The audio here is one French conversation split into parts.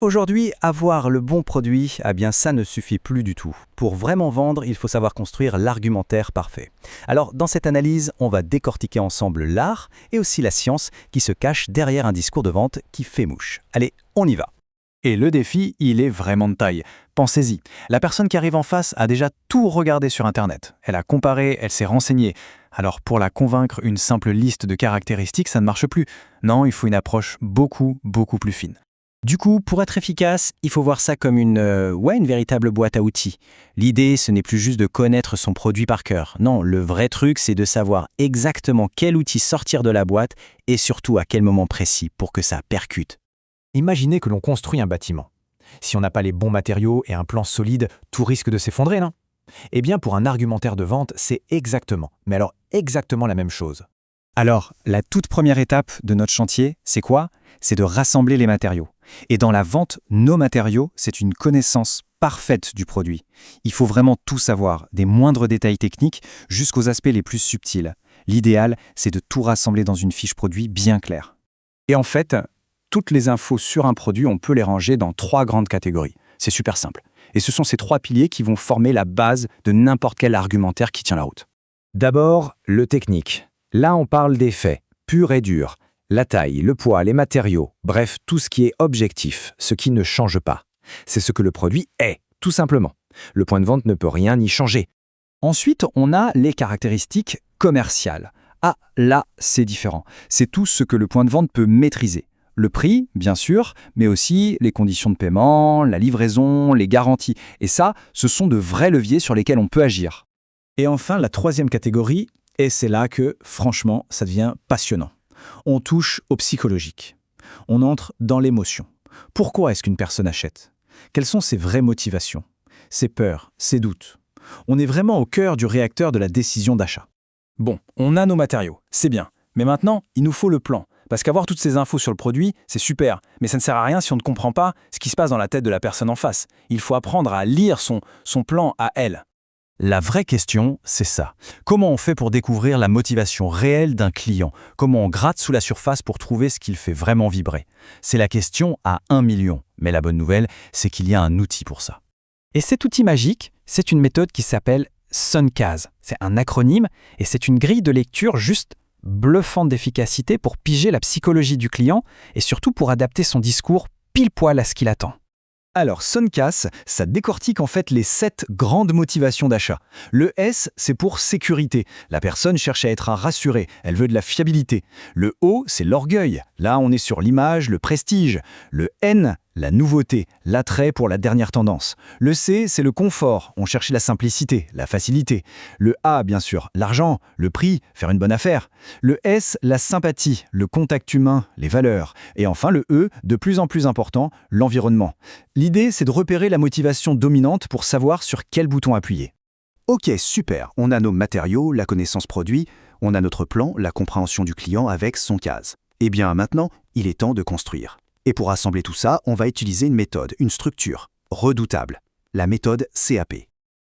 Aujourd'hui, avoir le bon produit, eh bien ça ne suffit plus du tout. Pour vraiment vendre, il faut savoir construire l'argumentaire parfait. Alors dans cette analyse, on va décortiquer ensemble l'art et aussi la science qui se cache derrière un discours de vente qui fait mouche. Allez, on y va. Et le défi, il est vraiment de taille. Pensez-y, la personne qui arrive en face a déjà tout regardé sur Internet. Elle a comparé, elle s'est renseignée. Alors pour la convaincre, une simple liste de caractéristiques, ça ne marche plus. Non, il faut une approche beaucoup plus fine. Du coup, pour être efficace, il faut voir ça comme une véritable boîte à outils. L'idée, ce n'est plus juste de connaître son produit par cœur. Non, le vrai truc, c'est de savoir exactement quel outil sortir de la boîte et surtout à quel moment précis pour que ça percute. Imaginez que l'on construit un bâtiment. Si on n'a pas les bons matériaux et un plan solide, tout risque de s'effondrer, non? Eh bien, pour un argumentaire de vente, c'est exactement la même chose. Alors, la toute première étape de notre chantier, c'est quoi? C'est de rassembler les matériaux. Et dans la vente, nos matériaux, c'est une connaissance parfaite du produit. Il faut vraiment tout savoir, des moindres détails techniques jusqu'aux aspects les plus subtils. L'idéal, c'est de tout rassembler dans une fiche produit bien claire. Et en fait, toutes les infos sur un produit, on peut les ranger dans 3 grandes catégories. C'est super simple. Et ce sont ces 3 piliers qui vont former la base de n'importe quel argumentaire qui tient la route. D'abord, le technique. Là, on parle des faits, purs et durs. La taille, le poids, les matériaux, bref, tout ce qui est objectif, ce qui ne change pas. C'est ce que le produit est, tout simplement. Le point de vente ne peut rien y changer. Ensuite, on a les caractéristiques commerciales. Ah, là, c'est différent. C'est tout ce que le point de vente peut maîtriser. Le prix, bien sûr, mais aussi les conditions de paiement, la livraison, les garanties. Et ça, ce sont de vrais leviers sur lesquels on peut agir. Et enfin, la 3e catégorie, et c'est là que, franchement, ça devient passionnant. On touche au psychologique. On entre dans l'émotion. Pourquoi est-ce qu'une personne achète? Quelles sont ses vraies motivations? Ses peurs, ses doutes? On est vraiment au cœur du réacteur de la décision d'achat. Bon, on a nos matériaux, c'est bien. Mais maintenant, il nous faut le plan. Parce qu'avoir toutes ces infos sur le produit, c'est super. Mais ça ne sert à rien si on ne comprend pas ce qui se passe dans la tête de la personne en face. Il faut apprendre à lire son plan à elle. La vraie question, c'est ça. Comment on fait pour découvrir la motivation réelle d'un client? Comment on gratte sous la surface pour trouver ce qui le fait vraiment vibrer? C'est la question à 1 million. Mais la bonne nouvelle, c'est qu'il y a un outil pour ça. Et cet outil magique, c'est une méthode qui s'appelle Suncase. C'est un acronyme et c'est une grille de lecture juste bluffante d'efficacité pour piger la psychologie du client et surtout pour adapter son discours pile poil à ce qu'il attend. Alors, Suncase, ça décortique en fait les 7 grandes motivations d'achat. Le S, c'est pour sécurité. La personne cherche à être rassurée, elle veut de la fiabilité. Le O, c'est l'orgueil. Là, on est sur l'image, le prestige. Le N, la nouveauté, l'attrait pour la dernière tendance. Le C, c'est le confort. On cherche la simplicité, la facilité. Le A, bien sûr, l'argent, le prix, faire une bonne affaire. Le S, la sympathie, le contact humain, les valeurs. Et enfin, le E, de plus en plus important, l'environnement. L'idée, c'est de repérer la motivation dominante pour savoir sur quel bouton appuyer. Ok, super, on a nos matériaux, la connaissance produit, on a notre plan, la compréhension du client avec Suncase. Eh bien maintenant, il est temps de construire. Et pour assembler tout ça, on va utiliser une méthode, une structure, redoutable, la méthode CAP.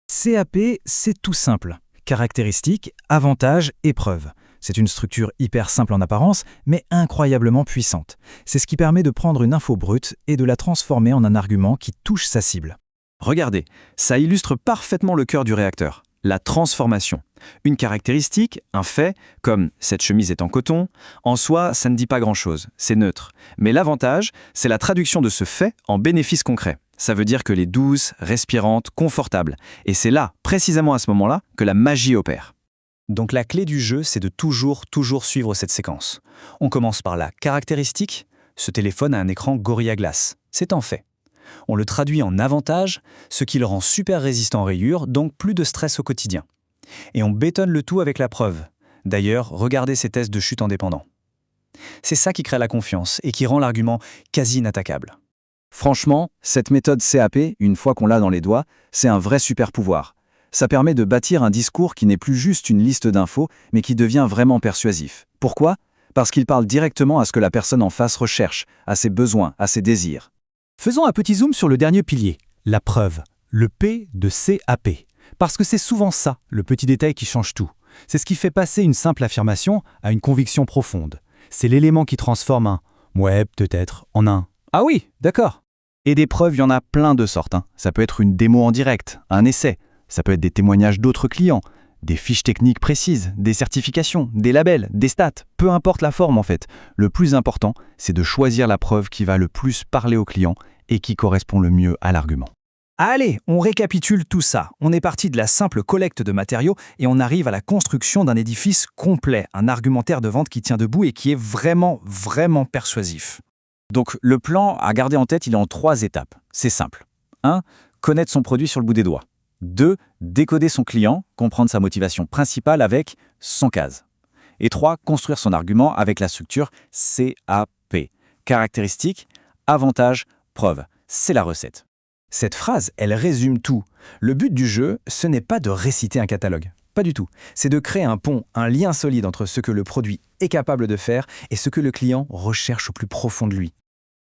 CAP, c'est tout simple. Caractéristiques, avantages, épreuves. C'est une structure hyper simple en apparence, mais incroyablement puissante. C'est ce qui permet de prendre une info brute et de la transformer en un argument qui touche sa cible. Regardez, ça illustre parfaitement le cœur du réacteur, la transformation. Une caractéristique, un fait, comme « cette chemise est en coton », en soi, ça ne dit pas grand-chose, c'est neutre. Mais l'avantage, c'est la traduction de ce fait en bénéfice concret. Ça veut dire que les douces, respirantes, confortables. Et c'est là, précisément à ce moment-là, que la magie opère. Donc la clé du jeu, c'est de toujours suivre cette séquence. On commence par la caractéristique. Ce téléphone a un écran Gorilla Glass. C'est un fait. On le traduit en avantage, ce qui le rend super résistant aux rayures, donc plus de stress au quotidien. Et on bétonne le tout avec la preuve. D'ailleurs, regardez ces tests de chute indépendants. C'est ça qui crée la confiance et qui rend l'argument quasi inattaquable. Franchement, cette méthode CAP, une fois qu'on l'a dans les doigts, c'est un vrai super pouvoir. Ça permet de bâtir un discours qui n'est plus juste une liste d'infos, mais qui devient vraiment persuasif. Pourquoi? Parce qu'il parle directement à ce que la personne en face recherche, à ses besoins, à ses désirs. Faisons un petit zoom sur le dernier pilier, la preuve, le P de CAP. Parce que c'est souvent ça, le petit détail qui change tout. C'est ce qui fait passer une simple affirmation à une conviction profonde. C'est l'élément qui transforme un « ouais, peut-être » en un « ah oui, d'accord ». Et des preuves, il y en a plein de sortes, hein. Ça peut être une démo en direct, un essai, ça peut être des témoignages d'autres clients, des fiches techniques précises, des certifications, des labels, des stats, peu importe la forme en fait. Le plus important, c'est de choisir la preuve qui va le plus parler au client et qui correspond le mieux à l'argument. Allez, on récapitule tout ça. On est parti de la simple collecte de matériaux et on arrive à la construction d'un édifice complet, un argumentaire de vente qui tient debout et qui est vraiment, vraiment persuasif. Donc le plan à garder en tête, il est en 3 étapes. C'est simple. 1. Connaître son produit sur le bout des doigts. 2. Décoder son client, comprendre sa motivation principale avec 100 cases. Et 3. Construire son argument avec la structure CAP. Caractéristiques, avantages, preuves. C'est la recette. Cette phrase, elle résume tout. Le but du jeu, ce n'est pas de réciter un catalogue. Pas du tout. C'est de créer un pont, un lien solide entre ce que le produit est capable de faire et ce que le client recherche au plus profond de lui.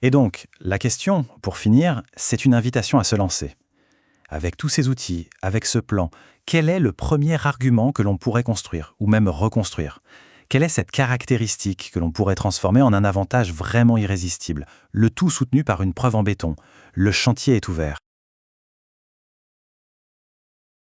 Et donc, la question, pour finir, c'est une invitation à se lancer. Avec tous ces outils, avec ce plan, quel est le premier argument que l'on pourrait construire, ou même reconstruire ? Quelle est cette caractéristique que l'on pourrait transformer en un avantage vraiment irrésistible, le tout soutenu par une preuve en béton ? Le chantier est ouvert.